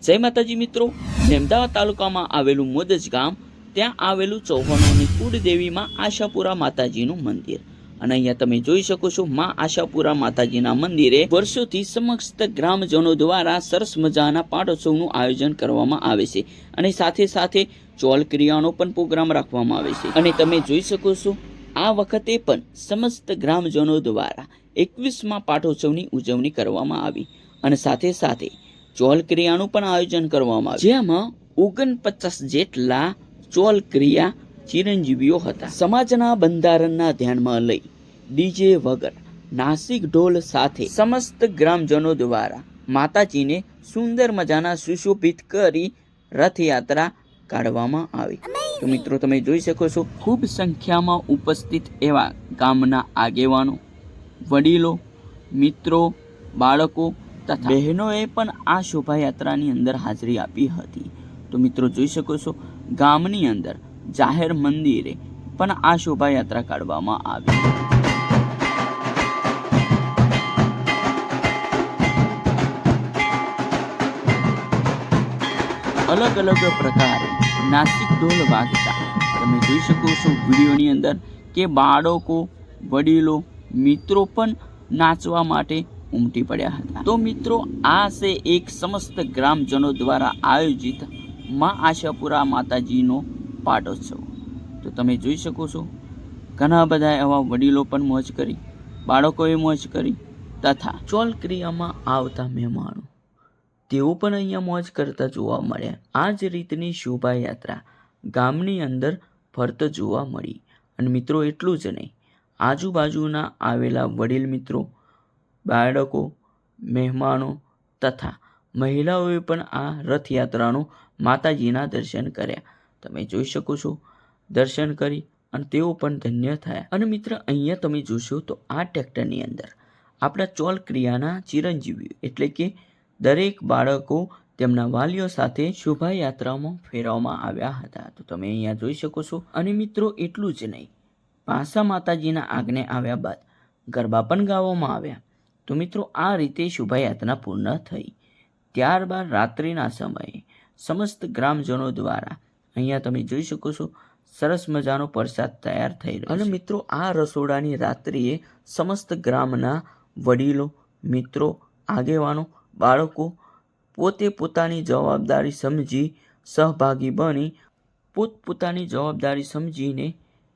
જય માતાજી મિત્રો, અમદાવાદ તાલુકામાં આવેલું મોદજ ગામ, ત્યાં આવેલું ચૌહાણોની કુળદેવીમાં આશાપુરા માતાજીનું મંદિર. અને અહીંયા તમે જોઈ શકો છો, માં આશાપુરા માતાજીના મંદિરે વર્ષોથી સમસ્ત ગ્રામજનો દ્વારા સરસ મજાના પાટોત્સવનું આયોજન કરવામાં આવે છે. અને સાથે સાથે ચોલ ક્રિયાનો પણ પ્રોગ્રામ રાખવામાં આવે છે. અને તમે જોઈ શકો છો, આ વખતે પણ સમસ્ત ગ્રામજનો દ્વારા 21મા પાટોત્સવની ઉજવણી કરવામાં આવી. અને સાથે સાથે ચોલ ક્રિયાનું પણ આયોજન કરવામાં આવ્યું, જેમાં 49 જેટલા ચોલ ક્રિયા ચિરંજીવીઓ હતા. સમાજના બંધારણના ધ્યાનમાં લઈ ડીજે વગર નાસિક ઢોલ સાથે સમસ્ત ગ્રામજનો દ્વારા માતાજીને સુંદર મજાના સુશોભિત કરી રથયાત્રા કાઢવામાં આવી. તો મિત્રો તમે જોઈ શકો છો, ખૂબ સંખ્યામાં ઉપસ્થિત એવા ગામના આગેવાનો, વડીલો, મિત્રો, બાળકો તથા બહેનોએ પણ આ શોભાયાત્રાની અંદર હાજરી આપી હતી. તો મિત્રો જોઈ શકો છો, ગામની અંદર જાહેર મંદિરે પણ આ શોભાયાત્રા કાઢવામાં આવી. અલગ અલગ પ્રકારે નાસિક ઢોલ વાગતા તમે જોઈ શકો છો વિડીયોની અંદર કે બાળકો, વડીલો, મિત્રો પણ નાચવા માટે ઉમટી પડ્યા હતા. તો મિત્રો આ છે એક સમસ્ત ગ્રામજનો દ્વારા આયોજિત માં આશાપુરા માતાજીનો પાટોત્સવ. તો તમે જોઈ શકો છો, ઘણા બધા એવા વડીલો પણ મોજ કરી, બાળકોએ મોજ કરી તથા ચોલ ક્રિયામાં આવતા મહેમાનો તેઓ પણ અહીંયા મોજ કરતા જોવા મળ્યા. આ જ રીતની શોભાયાત્રા ગામની અંદર ફરતો જોવા મળી. અને મિત્રો એટલું જ નહીં, આજુબાજુના આવેલા વડીલ મિત્રો, બાળકો, મહેમાનો તથા મહિલાઓએ પણ આ રથયાત્રાનું માતાજીના દર્શન કર્યા. તમે જોઈ શકો છો, દર્શન કરી અને તેઓ પણ ધન્ય થયા. અને મિત્ર અહીંયા તમે જોશો તો આ ટ્રેક્ટરની અંદર આપણા ચોલ ક્રિયાના ચિરંજીવીઓ એટલે કે દરેક બાળકો તેમના વાલીઓ સાથે શોભાયાત્રામાં ફેરવવામાં આવ્યા હતા. તો તમે અહીંયા જોઈ શકો છો. અને મિત્રો એટલું જ નહીં, પાસા માતાજીના આજ્ઞા આવ્યા બાદ ગરબા પણ ગાવામાં આવ્યા. તો મિત્રો આ રીતે શોભાયાત્રા પૂર્ણ થઈ. ત્યારબાદ રાત્રિના સમયે સમસ્ત ગ્રામજનો દ્વારા અહીંયા તમે જોઈ શકો છો, સરસ મજાનો પ્રસાદ તૈયાર થઈ રહ્યો. અને મિત્રો આ રસોડાની રાત્રિએ સમસ્ત ગ્રામના વડીલો, મિત્રો, આગેવાનો, બાળકો પોતે પોતાની જવાબદારી સમજી સહભાગી બની પોતપોતાની જવાબદારી સમજીને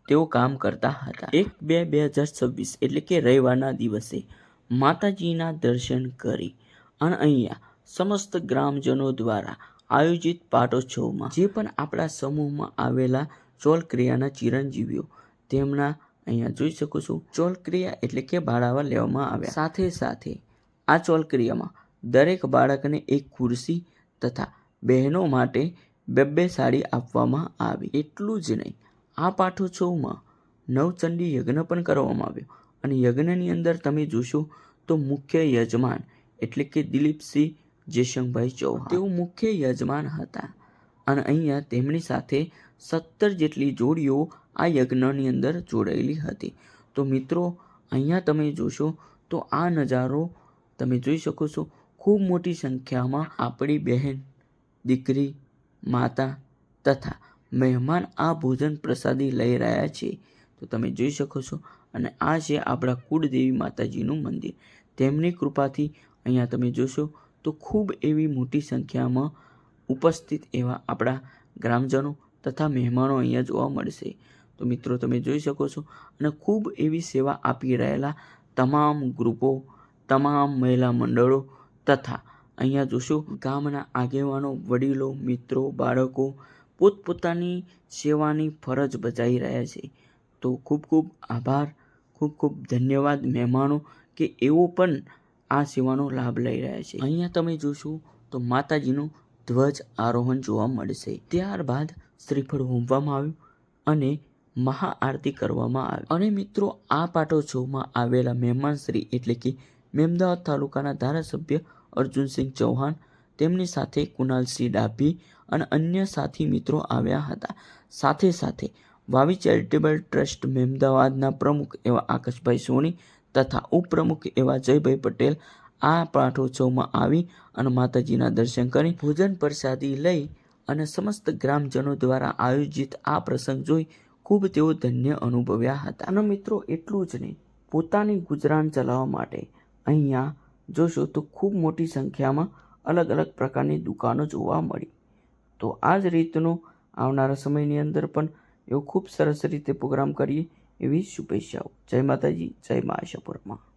તેઓ કામ કરતા હતા. 1/2/2026 એટલે કે રવિવારના દિવસે માતાજીના દર્શન કરી અને અહીંયા સમસ્ત ગ્રામજનો દ્વારા આયોજિત પાટોત્સવમાં જે પણ આપણા સમૂહમાં આવેલા ચોલ ક્રિયાના ચિરંજીવીઓ તેમના અહીંયા જોઈ શકો છો, ચોલ ક્રિયા એટલે કે બાળાવા લેવામાં આવ્યા. સાથે સાથે આ ચોલ ક્રિયામાં દરેક બાળકને એક ખુરશી તથા બહેનો માટે 2 સાડી આપવામાં આવી. એટલું જ નહીં, આ પાટોત્સવમાં નવચંડી યજ્ઞ પણ કરવામાં આવ્યો. અને યજ્ઞની અંદર તમે જોશો તો મુખ્ય યજમાન એટલે કે દિલીપસિંહ જયશંકભાઈ ચૌહાણ તેઓ મુખ્ય યજમાન હતા. અને અહીંયા તેમની સાથે 17 જેટલી જોડીઓ આ યજ્ઞની અંદર જોડાયેલી હતી. તો મિત્રો અહીંયા તમે જોશો તો આ નજારો તમે જોઈ શકો છો, ખૂબ મોટી સંખ્યામાં આપણી બહેન, દીકરી, માતા તથા મહેમાન આ ભોજન પ્રસાદી લઈ રહ્યા છે. તો તમે જોઈ શકો છો. અને આ છે આપણા કુળદેવી માતાજીનું મંદિર. તેમની કૃપાથી અહીંયા તમે જોશો તો ખૂબ એવી મોટી સંખ્યામાં ઉપસ્થિત એવા આપણા ગ્રામજનો તથા મહેમાનો અહીંયા જોવા મળશે. તો મિત્રો તમે જોઈ શકો છો. અને ખૂબ એવી સેવા આપી રહેલા તમામ ગ્રુપો, તમામ મહિલા મંડળો તથા અહીંયા જોશો ગામના આગેવાનો, વડીલો, મિત્રો, બાળકો પોતપોતાની સેવાની ફરજ બજાવી રહ્યા છે. તો ખૂબ ખૂબ આભાર, ખૂબ ખૂબ ધન્યવાદ મહેમાનો કે એવો પણ આ સેવાનો લાભ લઈ રહ્યા છે. અહીંયા તમે જોશો તો માતાજીનું ધ્વજ આરોહણ જોવા મળશે. ત્યારબાદ શ્રીફળ હોમવામાં આવ્યું અને મહાઆરતી કરવામાં આવી. અને મિત્રો આ પાટોત્સવમાં આવેલા મહેમાનશ્રી એટલે કે અમદાવાદ તાલુકાના ધારાસભ્ય અર્જુનસિંહ ચૌહાણ, તેમની સાથે કુનાલસિંહ ડાભી અને અન્ય સાથી મિત્રો આવ્યા હતા. સાથે સાથે વાવી ચેરિટેબલ ટ્રસ્ટ અમદાવાદના પ્રમુખ એવા આકાશભાઈ સોની તથા ઉપપ્રમુખ એવા જયભાઈ પટેલ આ પાઠોત્સવમાં આવી અને માતાજીના દર્શન કરી ભોજન પ્રસાદી લઈ અને સમસ્ત ગ્રામજનો દ્વારા આયોજિત આ પ્રસંગ જોઈ ખૂબ તેઓ ધન્ય અનુભવ્યા હતા. અને મિત્રો એટલું જ નહીં, પોતાની ગુજરાન ચલાવવા માટે અહીંયા જોશો તો ખૂબ મોટી સંખ્યામાં અલગ અલગ પ્રકારની દુકાનો જોવા મળી. તો આ જ રીતનો આવનારા સમયની અંદર પણ એવો ખૂબ સરસ રીતે પ્રોગ્રામ કરીએ એવી શુભેચ્છાઓ. જય માતાજી, જય મા આશાપુરમાં.